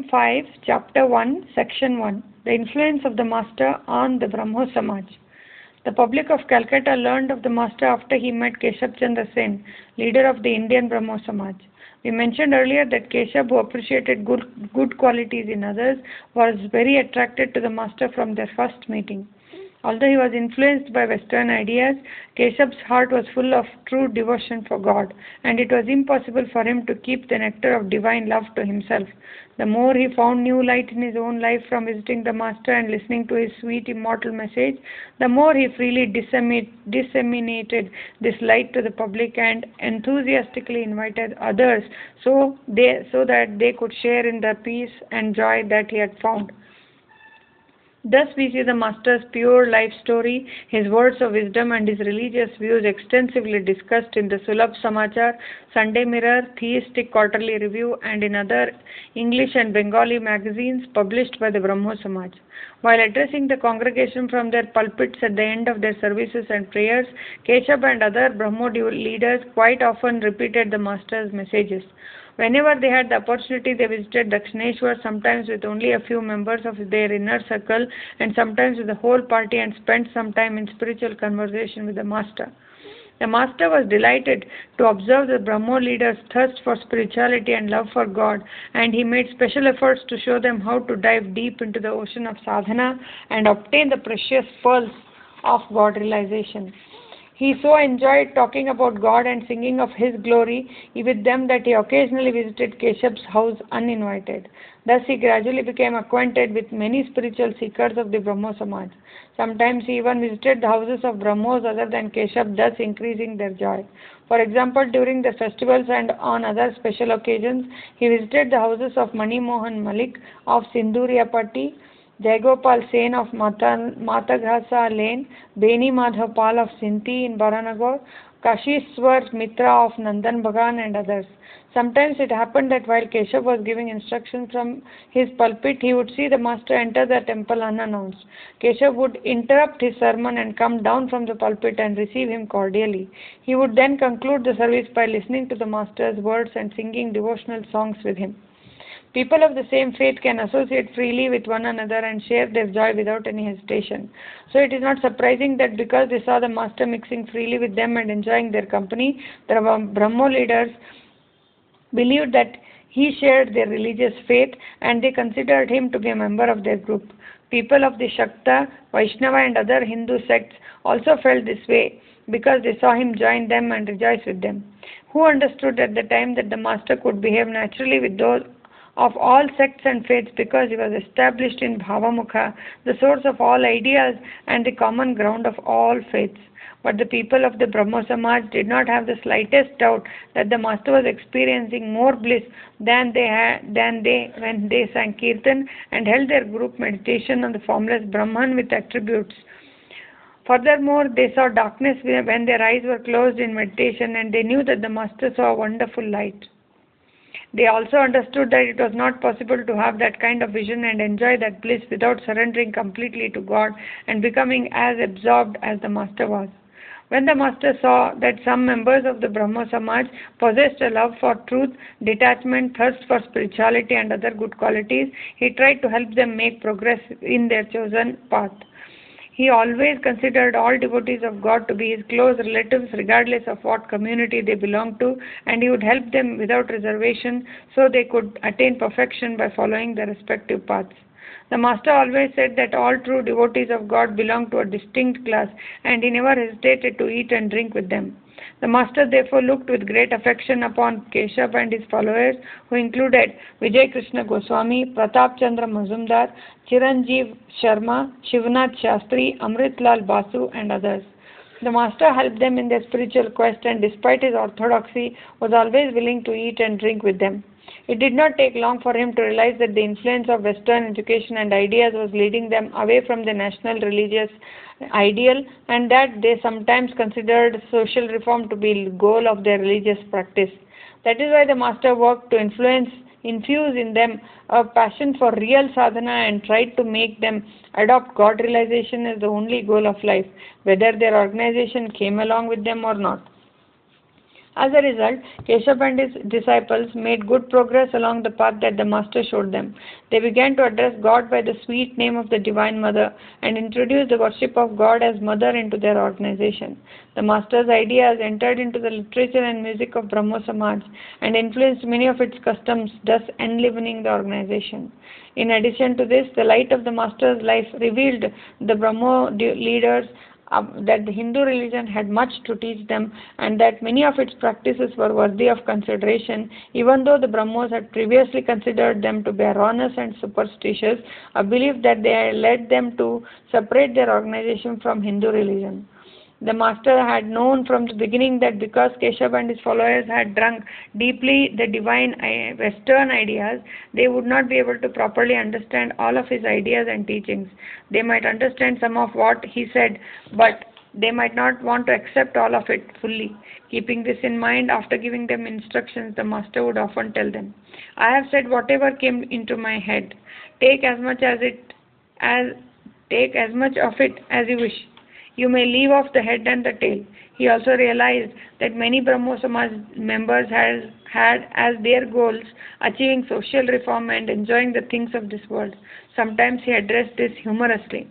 Volume 5, Chapter 1, Section 1, The Influence of the Master on the Brahmo Samaj. The public of Calcutta learned of the Master after he met Keshav Chandra Sen, leader of the Indian Brahmo Samaj. We mentioned earlier that Keshav, who appreciated good qualities in others, was very attracted to the Master from their first meeting. Although he was influenced by Western ideas, Keshav's heart was full of true devotion for God, and it was impossible for him to keep the nectar of divine love to himself. The more he found new light in his own life from visiting the Master and listening to his sweet immortal message, the more he freely disseminated this light to the public and enthusiastically invited others so that they could share in the peace and joy that he had found. Thus we see the Master's pure life story, his words of wisdom and his religious views extensively discussed in the Sulabh Samachar, Sunday Mirror, Theistic Quarterly Review and in other English and Bengali magazines published by the Brahmo Samaj. While addressing the congregation from their pulpits at the end of their services and prayers, Keshav and other Brahmo leaders quite often repeated the Master's messages. Whenever they had the opportunity, they visited Dakshineshwar, sometimes with only a few members of their inner circle and sometimes with the whole party, and spent some time in spiritual conversation with the Master. The Master was delighted to observe the Brahmo leaders' thirst for spirituality and love for God, and he made special efforts to show them how to dive deep into the ocean of sadhana and obtain the precious pearls of God realization. He so enjoyed talking about God and singing of His glory with them that he occasionally visited Keshav's house uninvited. Thus he gradually became acquainted with many spiritual seekers of the Brahmo Samaj. Sometimes he even visited the houses of Brahmos other than Keshav, thus increasing their joy. For example, during the festivals and on other special occasions, he visited the houses of Mani Mohan Malik of Sindhuriyapatti, Jayagopal Sen of Mataghasa Lane, Beni Madhav Pal of Sinti in Baranagar, Kashishwar Mitra of Nandan Bhagan and others. Sometimes it happened that while Keshav was giving instructions from his pulpit, he would see the Master enter the temple unannounced. Keshav would interrupt his sermon and come down from the pulpit and receive him cordially. He would then conclude the service by listening to the Master's words and singing devotional songs with him. People of the same faith can associate freely with one another and share their joy without any hesitation. So it is not surprising that because they saw the Master mixing freely with them and enjoying their company, the Brahmo leaders believed that he shared their religious faith and they considered him to be a member of their group. People of the Shakta, Vaishnava and other Hindu sects also felt this way because they saw him join them and rejoice with them. Who understood at the time that the Master could behave naturally with those of all sects and faiths because he was established in Bhavamukha, the source of all ideas and the common ground of all faiths. But the people of the Brahmo Samaj did not have the slightest doubt that the Master was experiencing more bliss than they when they sang Kirtan and held their group meditation on the formless Brahman with attributes. Furthermore, they saw darkness when their eyes were closed in meditation, and they knew that the Master saw a wonderful light. They also understood that it was not possible to have that kind of vision and enjoy that bliss without surrendering completely to God and becoming as absorbed as the Master was. When the Master saw that some members of the Brahmo Samaj possessed a love for truth, detachment, thirst for spirituality and other good qualities, he tried to help them make progress in their chosen path. He always considered all devotees of God to be his close relatives regardless of what community they belonged to, and he would help them without reservation so they could attain perfection by following their respective paths. The Master always said that all true devotees of God belong to a distinct class, and he never hesitated to eat and drink with them. The Master therefore looked with great affection upon Keshav and his followers, who included Vijay Krishna Goswami, Pratap Chandra Mazumdar, Chiranjeev Sharma, Shivnath Shastri, Amritlal Basu and others. The Master helped them in their spiritual quest and despite his orthodoxy was always willing to eat and drink with them. It did not take long for him to realize that the influence of Western education and ideas was leading them away from the national religious ideal, and that they sometimes considered social reform to be the goal of their religious practice. That is why the Master worked to infuse in them a passion for real sadhana and tried to make them adopt God realization as the only goal of life, whether their organization came along with them or not. As a result, Keshav and his disciples made good progress along the path that the Master showed them. They began to address God by the sweet name of the Divine Mother and introduced the worship of God as Mother into their organization. The Master's ideas entered into the literature and music of Brahmo Samaj and influenced many of its customs, thus enlivening the organization. In addition to this, the light of the Master's life revealed the Brahmo leaders that the Hindu religion had much to teach them and that many of its practices were worthy of consideration, even though the Brahmos had previously considered them to be erroneous and superstitious, a belief that they had led them to separate their organization from Hindu religion. The Master had known from the beginning that because Keshav and his followers had drunk deeply the divine Western ideas, they would not be able to properly understand all of his ideas and teachings. They might understand some of what he said, but they might not want to accept all of it fully. Keeping this in mind, after giving them instructions, the Master would often tell them, "I have said whatever came into my head. Take as much take as much of it as you wish. You may leave off the head and the tail." He also realized that many Brahmo Samaj members had as their goals achieving social reform and enjoying the things of this world. Sometimes he addressed this humorously.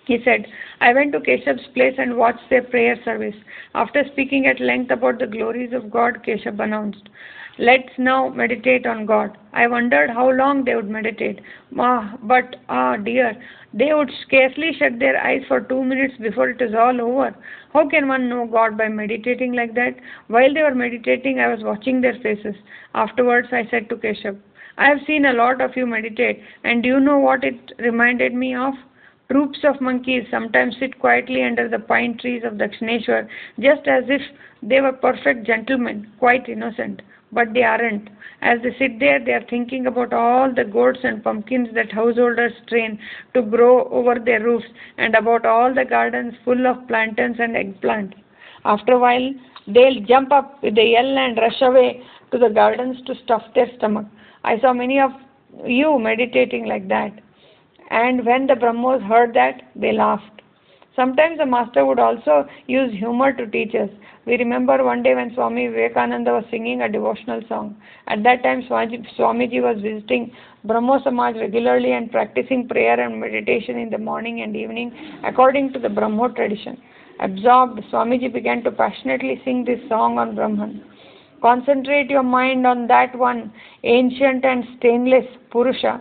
He said, "I went to Keshav's place and watched their prayer service. After speaking at length about the glories of God, Keshav announced, 'Let's now meditate on God.' I wondered how long they would meditate. But dear, they would scarcely shut their eyes for 2 minutes before it is all over. How can one know God by meditating like that?" While they were meditating, I was watching their faces. Afterwards, I said to Keshav, "I have seen a lot of you meditate, and do you know what it reminded me of? Troops of monkeys sometimes sit quietly under the pine trees of Dakshineshwar, just as if they were perfect gentlemen, quite innocent. But they aren't. As they sit there, they are thinking about all the gourds and pumpkins that householders train to grow over their roofs, and about all the gardens full of plantains and eggplant. After a while, they'll jump up with a yell and rush away to the gardens to stuff their stomach. I saw many of you meditating like that." And when the Brahmos heard that, they laughed. Sometimes the Master would also use humor to teach us. We remember one day when Swami Vivekananda was singing a devotional song. At that time, Swamiji was visiting Brahmo Samaj regularly and practicing prayer and meditation in the morning and evening according to the Brahmo tradition. Absorbed, Swamiji began to passionately sing this song on Brahman. "Concentrate your mind on that one ancient and stainless Purusha."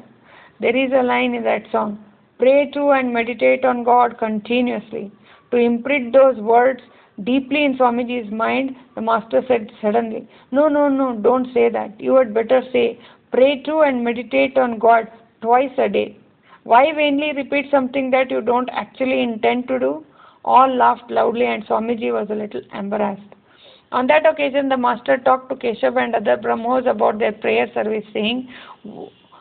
There is a line in that song, "Pray to and meditate on God continuously." To imprint those words deeply in Swamiji's mind, the Master said suddenly, "No, no, no, don't say that. You had better say, pray to and meditate on God twice a day. Why vainly repeat something that you don't actually intend to do?" All laughed loudly and Swamiji was a little embarrassed. On that occasion, the Master talked to Keshav and other Brahmos about their prayer service, saying,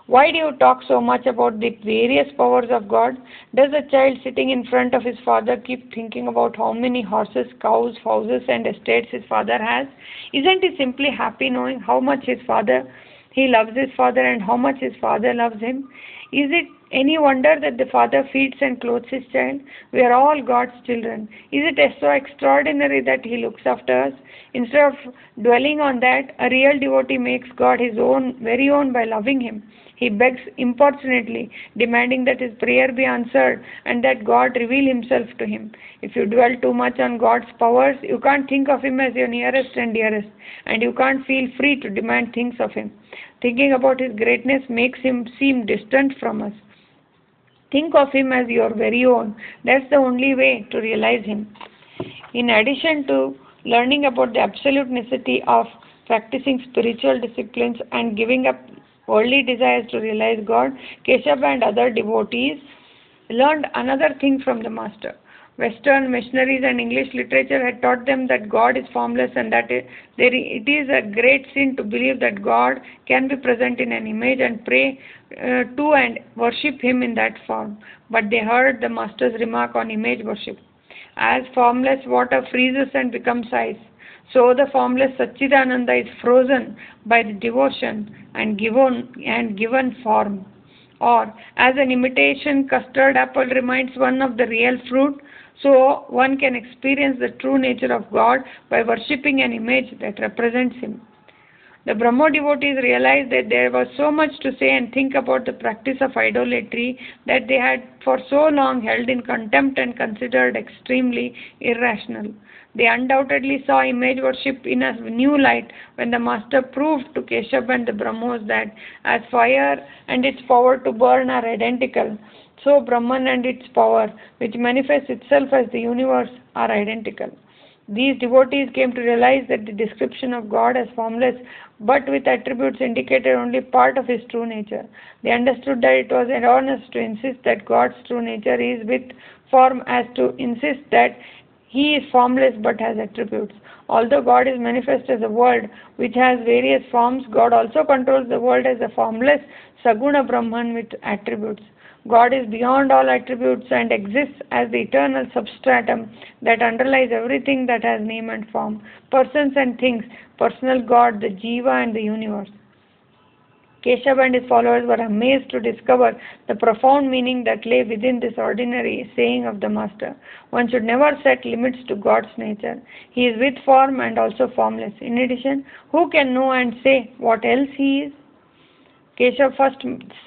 "Why do you talk so much about the various powers of God? Does a child sitting in front of his father keep thinking about how many horses, cows, houses and estates his father has? Isn't he simply happy knowing how much he loves his father and how much his father loves him? Is it any wonder that the father feeds and clothes his child? We are all God's children. Is it so extraordinary that he looks after us? Instead of dwelling on that, a real devotee makes God his own, very own by loving him. He begs importunately, demanding that his prayer be answered and that God reveal himself to him. If you dwell too much on God's powers, you can't think of him as your nearest and dearest, and you can't feel free to demand things of him. Thinking about his greatness makes him seem distant from us. Think of him as your very own. That's the only way to realize him. In addition to learning about the absolute necessity of practicing spiritual disciplines and giving up worldly desires to realize God, Keshav and other devotees learned another thing from the Master. Western missionaries and English literature had taught them that God is formless and that it is a great sin to believe that God can be present in an image and pray to and worship him in that form. But they heard the Master's remark on image worship. As formless water freezes and becomes ice, so the formless Satchidananda is frozen by the devotion and given form. Or, as an imitation custard apple reminds one of the real fruit, so one can experience the true nature of God by worshipping an image that represents Him. The Brahmo devotees realized that there was so much to say and think about the practice of idolatry that they had for so long held in contempt and considered extremely irrational. They undoubtedly saw image worship in a new light when the Master proved to Keshav and the Brahmos that as fire and its power to burn are identical, so Brahman and its power, which manifests itself as the universe, are identical. These devotees came to realize that the description of God as formless but with attributes indicated only part of His true nature. They understood that it was erroneous to insist that God's true nature is with form as to insist that He is formless but has attributes. Although God is manifest as a world which has various forms, God also controls the world as a formless Saguna Brahman with attributes. God is beyond all attributes and exists as the eternal substratum that underlies everything that has name and form, persons and things, personal God, the Jiva and the universe. Keshav and his followers were amazed to discover the profound meaning that lay within this ordinary saying of the Master. One should never set limits to God's nature. He is with form and also formless. In addition, who can know and say what else He is? Keshav first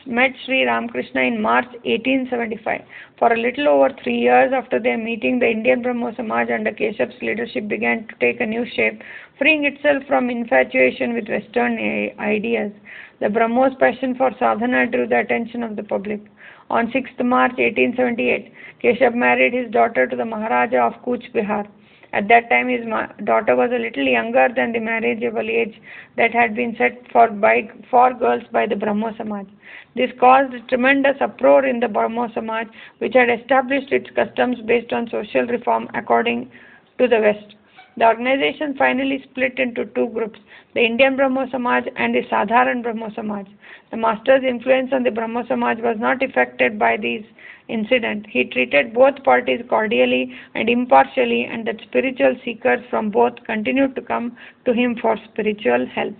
met Sri Ramakrishna in March 1875. For a little over 3 years after their meeting, the Indian Brahmo Samaj under Keshav's leadership began to take a new shape, freeing itself from infatuation with Western ideas. The Brahmo's passion for sadhana drew the attention of the public. On 6th March 1878, Keshav married his daughter to the Maharaja of Cooch Behar. At that time, his daughter was a little younger than the marriageable age that had been set for girls by the Brahmo Samaj. This caused tremendous uproar in the Brahmo Samaj, which had established its customs based on social reform according to the West. The organization finally split into two groups, the Indian Brahmo Samaj and the Sadharan Brahmo Samaj. The Master's influence on the Brahmo Samaj was not affected by these incidents. He treated both parties cordially and impartially, and that spiritual seekers from both continued to come to him for spiritual help.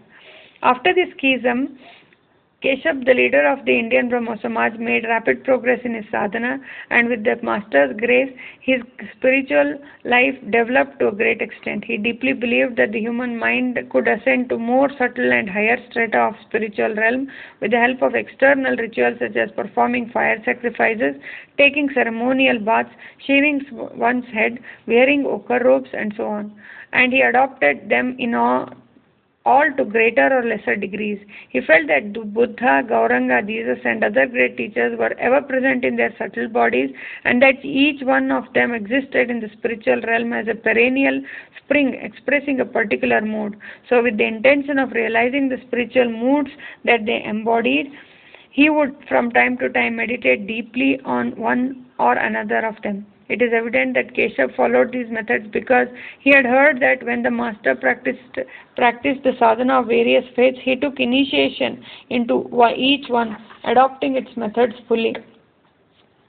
After this schism, Keshav, the leader of the Indian Brahmo Samaj, made rapid progress in his sadhana, and with the Master's grace, his spiritual life developed to a great extent. He deeply believed that the human mind could ascend to more subtle and higher strata of spiritual realm with the help of external rituals such as performing fire sacrifices, taking ceremonial baths, shaving one's head, wearing ochre robes, and so on. And he adopted them in all to greater or lesser degrees. He felt that Buddha, Gauranga, Jesus and other great teachers were ever present in their subtle bodies, and that each one of them existed in the spiritual realm as a perennial spring expressing a particular mood. So with the intention of realizing the spiritual moods that they embodied, he would from time to time meditate deeply on one or another of them. It is evident that Keshav followed these methods because he had heard that when the Master practiced the sadhana of various faiths, he took initiation into each one, adopting its methods fully.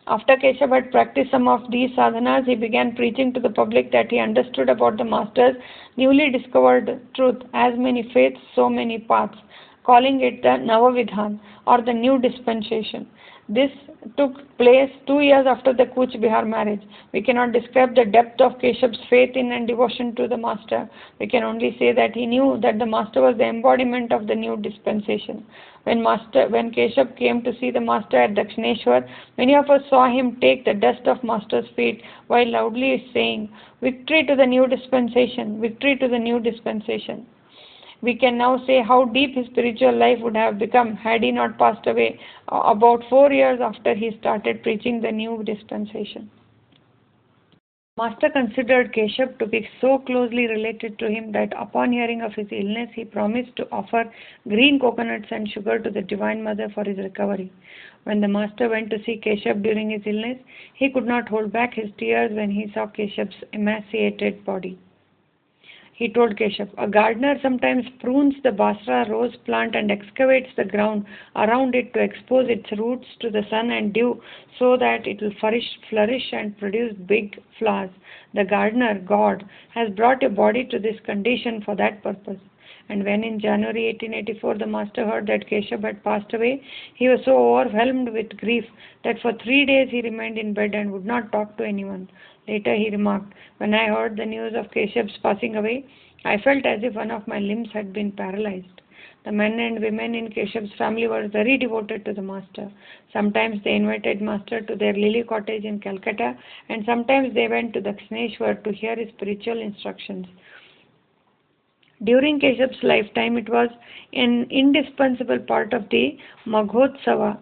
After Keshav had practiced some of these sadhanas, he began preaching to the public that he understood about the Master's newly discovered truth, as many faiths, so many paths, calling it the Navavidhan or the new dispensation. This took place 2 years after the Cooch Behar marriage. We cannot describe the depth of Keshav's faith in and devotion to the Master. We can only say that he knew that the Master was the embodiment of the new dispensation. When Keshav came to see the Master at Dakshineshwar, many of us saw him take the dust of Master's feet while loudly saying, "Victory to the new dispensation! Victory to the new dispensation!" We can now say how deep his spiritual life would have become had he not passed away about 4 years after he started preaching the new dispensation. Master considered Keshav to be so closely related to him that upon hearing of his illness, he promised to offer green coconuts and sugar to the Divine Mother for his recovery. When the Master went to see Keshav during his illness, he could not hold back his tears when he saw Keshav's emaciated body. He told Keshav, "A gardener sometimes prunes the Basra rose plant and excavates the ground around it to expose its roots to the sun and dew so that it will flourish and produce big flowers. The gardener, God, has brought your body to this condition for that purpose." And when in January 1884 the Master heard that Keshav had passed away, he was so overwhelmed with grief that for 3 days he remained in bed and would not talk to anyone. Later he remarked, "When I heard the news of Keshav's passing away, I felt as if one of my limbs had been paralyzed." The men and women in Keshav's family were very devoted to the master. Sometimes they invited master to their lily cottage in Calcutta, and sometimes they went to Dakshineshwar to hear his spiritual instructions. During Keshav's lifetime, it was an indispensable part of the Maghotsava,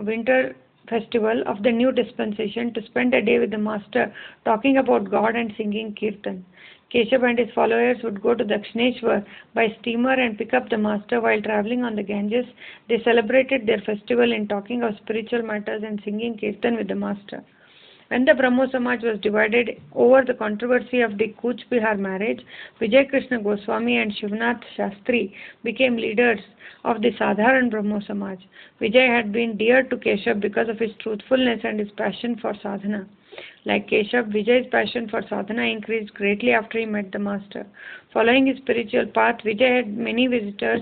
winter festival of the new dispensation, to spend a day with the master talking about God and singing kirtan. Keshav and his followers would go to Dakshineshwar by steamer and pick up the master while traveling on the Ganges. They celebrated their festival in talking of spiritual matters and singing kirtan with the master. When the Brahmo Samaj was divided over the controversy of the Kuch Bihar marriage, Vijay Krishna Goswami and Shivnath Shastri became leaders of the Sadharan Brahmo Samaj. Vijay had been dear to Keshav because of his truthfulness and his passion for sadhana. Like Keshav, Vijay's passion for sadhana increased greatly after he met the master. Following his spiritual path, Vijay had many visitors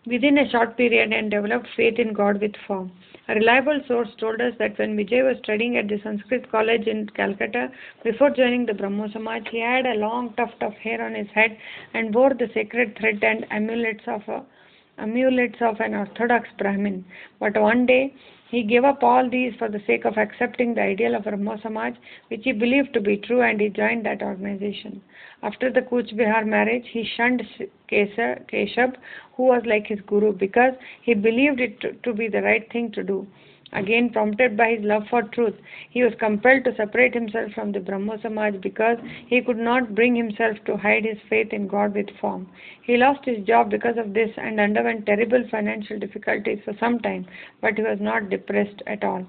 within a short period and developed faith in God with form. A reliable source told us that when Vijay was studying at the Sanskrit college in Calcutta, before joining the Brahmo Samaj, he had a long tuft of hair on his head and wore the sacred thread and amulets of an orthodox Brahmin. But one day, he gave up all these for the sake of accepting the ideal of Brahmo Samaj, which he believed to be true, and he joined that organization. After the Kuch Bihar marriage, he shunned Keshav, who was like his guru, because he believed it to be the right thing to do. Again, prompted by his love for truth, he was compelled to separate himself from the Brahmo Samaj because he could not bring himself to hide his faith in God with form. He lost his job because of this and underwent terrible financial difficulties for some time, but he was not depressed at all.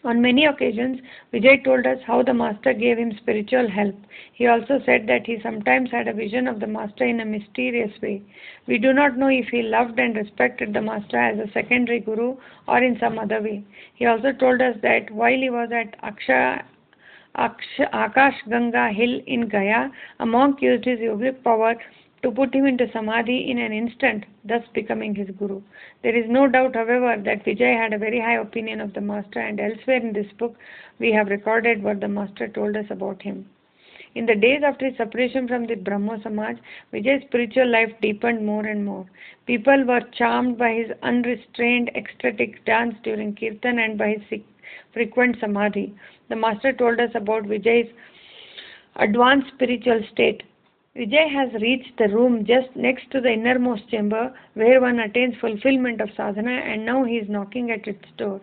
On many occasions, Vijay told us how the master gave him spiritual help. He also said that he sometimes had a vision of the master in a mysterious way. We do not know if he loved and respected the master as a secondary guru or in some other way. He also told us that while he was at Akash Ganga hill in Gaya, a monk used his yogic power to put him into samadhi in an instant, thus becoming his guru. There is no doubt, however, that Vijay had a very high opinion of the master, and elsewhere in this book we have recorded what the master told us about him. In the days after his separation from the Brahmo Samaj, Vijay's spiritual life deepened more and more. People were charmed by his unrestrained ecstatic dance during kirtan and by his frequent samadhi. The master told us about Vijay's advanced spiritual state. Vijay has reached the room just next to the innermost chamber where one attains fulfillment of sadhana, and now he is knocking at its door.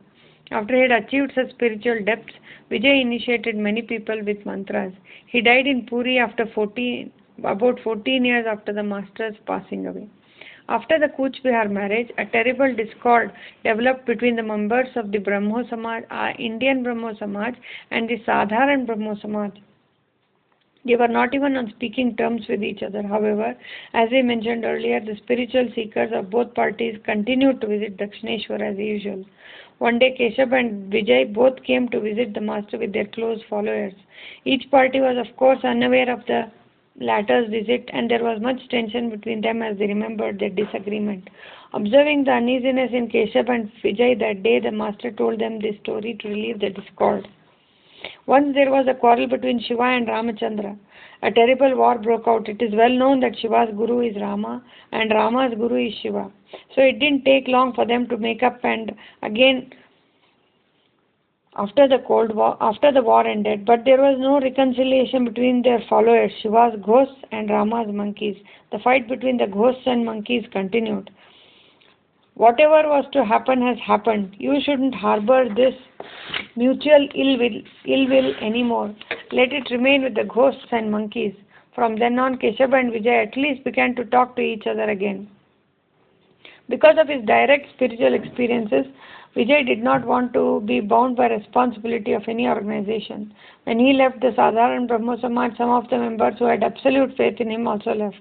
After he had achieved such spiritual depths, Vijay initiated many people with mantras. He died in Puri after about 14 years after the master's passing away. After the Kuch Bihar marriage, a terrible discord developed between the members of the Brahmo Samaj, Indian Brahmo Samaj, and the Sadharan Brahmo Samaj. They were not even on speaking terms with each other. However, as I mentioned earlier, the spiritual seekers of both parties continued to visit Dakshineshwar as usual. One day, Keshav and Vijay both came to visit the master with their close followers. Each party was, of course, unaware of the latter's visit, and there was much tension between them as they remembered their disagreement. Observing the uneasiness in Keshav and Vijay that day, the master told them this story to relieve the discord. Once there was a quarrel between Shiva and Ramachandra. A terrible war broke out. It is well known that Shiva's guru is Rama and Rama's guru is Shiva. So it didn't take long for them to make up, and again after the war ended, but there was no reconciliation between their followers, Shiva's ghosts and Rama's monkeys. The fight between the ghosts and monkeys continued. Whatever was to happen has happened. You shouldn't harbor this mutual ill will anymore. Let it remain with the ghosts and monkeys. From then on, Keshav and Vijay at least began to talk to each other again. Because of his direct spiritual experiences, Vijay did not want to be bound by responsibility of any organization. When he left the Sadharan Brahmo Samaj, some of the members who had absolute faith in him also left.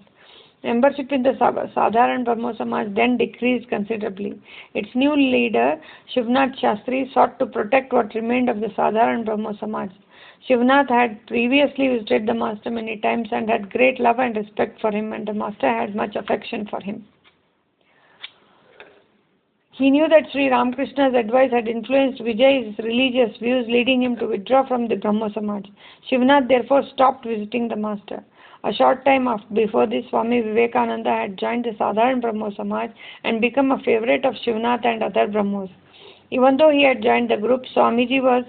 Membership in the Sadharan Brahmo Samaj then decreased considerably. Its new leader, Shivnath Shastri, sought to protect what remained of the Sadharan Brahmo Samaj. Shivnath had previously visited the master many times and had great love and respect for him, and the master had much affection for him. He knew that Sri Ramakrishna's advice had influenced Vijay's religious views, leading him to withdraw from the Brahmo Samaj. Shivnath therefore stopped visiting the master. A short time before this, Swami Vivekananda had joined the Sadharan Brahmo Samaj and become a favorite of Shivnath and other Brahmos. Even though he had joined the group, Swamiji was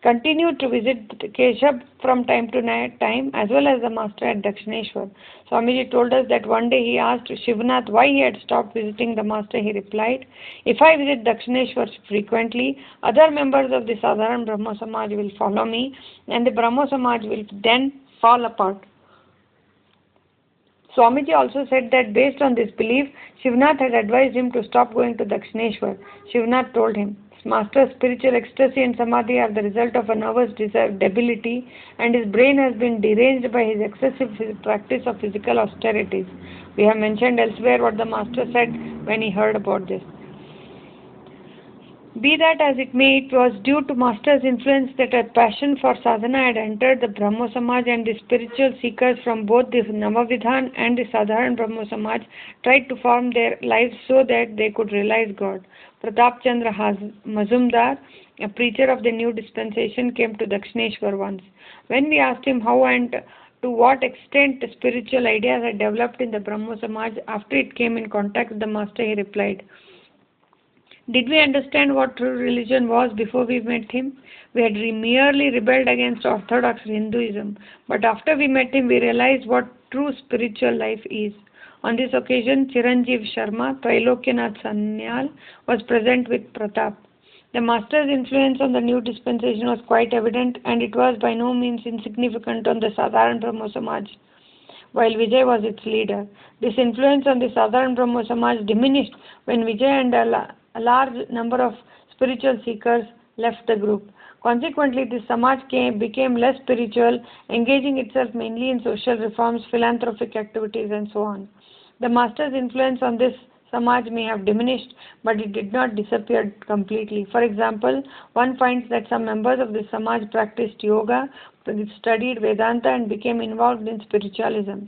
continued to visit Keshav from time to time, as well as the master at Dakshineshwar. Swamiji told us that one day he asked Shivnath why he had stopped visiting the master. He replied, "If I visit Dakshineshwar frequently, other members of the Sadharan Brahmo Samaj will follow me, and the Brahmo Samaj will then fall apart." Swamiji also said that based on this belief, Shivnath had advised him to stop going to Dakshineshwar. Shivnath told him, "Master's spiritual ecstasy and samadhi are the result of a nervous debility, and his brain has been deranged by his excessive practice of physical austerities." We have mentioned elsewhere what the master said when he heard about this. Be that as it may, it was due to master's influence that a passion for sadhana had entered the Brahmo Samaj, and the spiritual seekers from both the Navavidhan and the Sadharan Brahmo Samaj tried to form their lives so that they could realize God. Pratap Chandra Mazumdar, a preacher of the new dispensation, came to Dakshineshwar once. When we asked him how and to what extent spiritual ideas had developed in the Brahmo Samaj after it came in contact with the master, he replied, "Did we understand what true religion was before we met him? We had merely rebelled against orthodox Hinduism, but after we met him, we realized what true spiritual life is." On this occasion, Chiranjeev Sharma, Trailokyanath Sanyal, was present with Pratap. The master's influence on the new dispensation was quite evident, and it was by no means insignificant on the Sadharan Brahmo Samaj, while Vijay was its leader. This influence on the Sadharan Brahmo Samaj diminished when Vijay and a large number of spiritual seekers left the group. Consequently, the Samaj became less spiritual, engaging itself mainly in social reforms, philanthropic activities, and so on. The master's influence on this Samaj may have diminished, but it did not disappear completely. For example, one finds that some members of the Samaj practiced yoga, studied Vedanta, and became involved in spiritualism.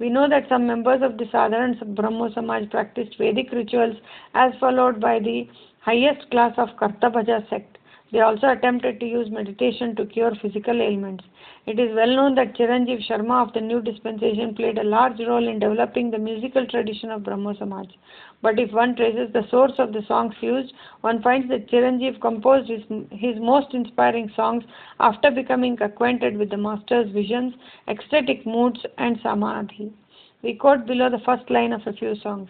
We know that some members of the Sadharan Brahmo Samaj practiced Vedic rituals as followed by the highest class of Kartabhaja sect. They also attempted to use meditation to cure physical ailments. It is well known that Chiranjeev Sharma of the new dispensation played a large role in developing the musical tradition of Brahmo Samaj. But if one traces the source of the songs used, one finds that Chiranjeev composed his most inspiring songs after becoming acquainted with the master's visions, ecstatic moods, and samadhi. We quote below the first line of a few songs.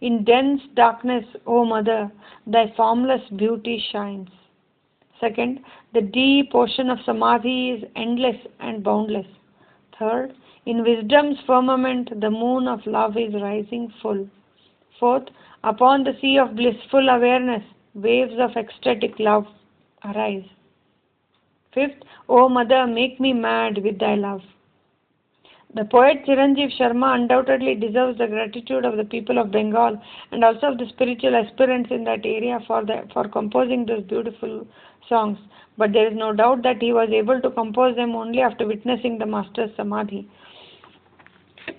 "In dense darkness, O Mother, thy formless beauty shines." Second, the deep ocean of samadhi is endless and boundless. Third, in wisdom's firmament, the moon of love is rising full. Fourth, upon the sea of blissful awareness, waves of ecstatic love arise. Fifth, O Mother, make me mad with thy love. The poet Chiranjeev Sharma undoubtedly deserves the gratitude of the people of Bengal and also of the spiritual aspirants in that area for composing those beautiful songs. But there is no doubt that he was able to compose them only after witnessing the master's samadhi.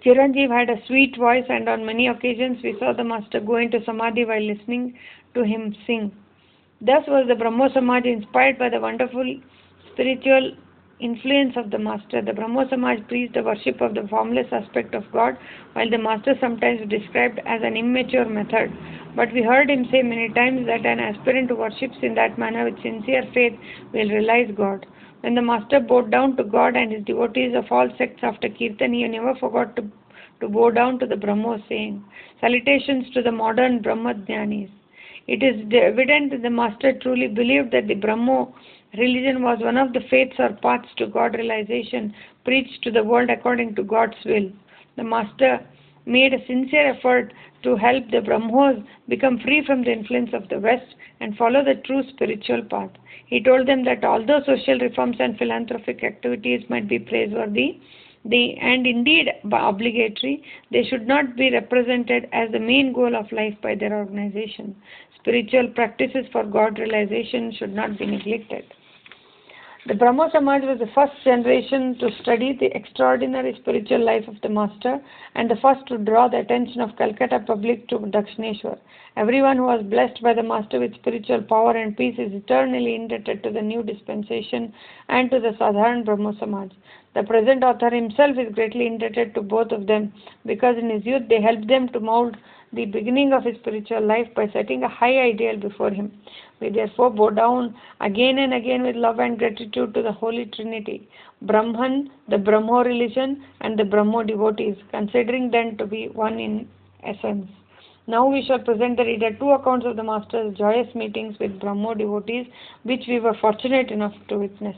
Chiranjeev had a sweet voice, and on many occasions we saw the master go into samadhi while listening to him sing. Thus was the Brahmo Samaj inspired by the wonderful spiritual influence of the master. The Brahmo Samaj preached the worship of the formless aspect of God, while the master sometimes described as an immature method. But we heard him say many times that an aspirant who worships in that manner with sincere faith will realize God. When the master bowed down to God and his devotees of all sects after Kirtan, he never forgot to bow down to the Brahmo, saying, "Salutations to the modern Brahma Jnanis." It is evident that the master truly believed that the Brahmo religion was one of the faiths or paths to God realization, preached to the world according to God's will. The master made a sincere effort to help the Brahmos become free from the influence of the West and follow the true spiritual path. He told them that although social reforms and philanthropic activities might be praiseworthy, and indeed obligatory, they should not be represented as the main goal of life by their organization. Spiritual practices for God realization should not be neglected. The Brahmo Samaj was the first generation to study the extraordinary spiritual life of the Master and the first to draw the attention of Calcutta public to Dakshineshwar. Everyone who was blessed by the Master with spiritual power and peace is eternally indebted to the new dispensation and to the Sadharan Brahmo Samaj. The present author himself is greatly indebted to both of them because in his youth they helped them to mold the beginning of his spiritual life by setting a high ideal before him. We therefore bow down again and again with love and gratitude to the Holy Trinity, Brahman, the Brahmo religion, and the Brahmo devotees, considering them to be one in essence. Now we shall present the reader two accounts of the Master's joyous meetings with Brahmo devotees, which we were fortunate enough to witness.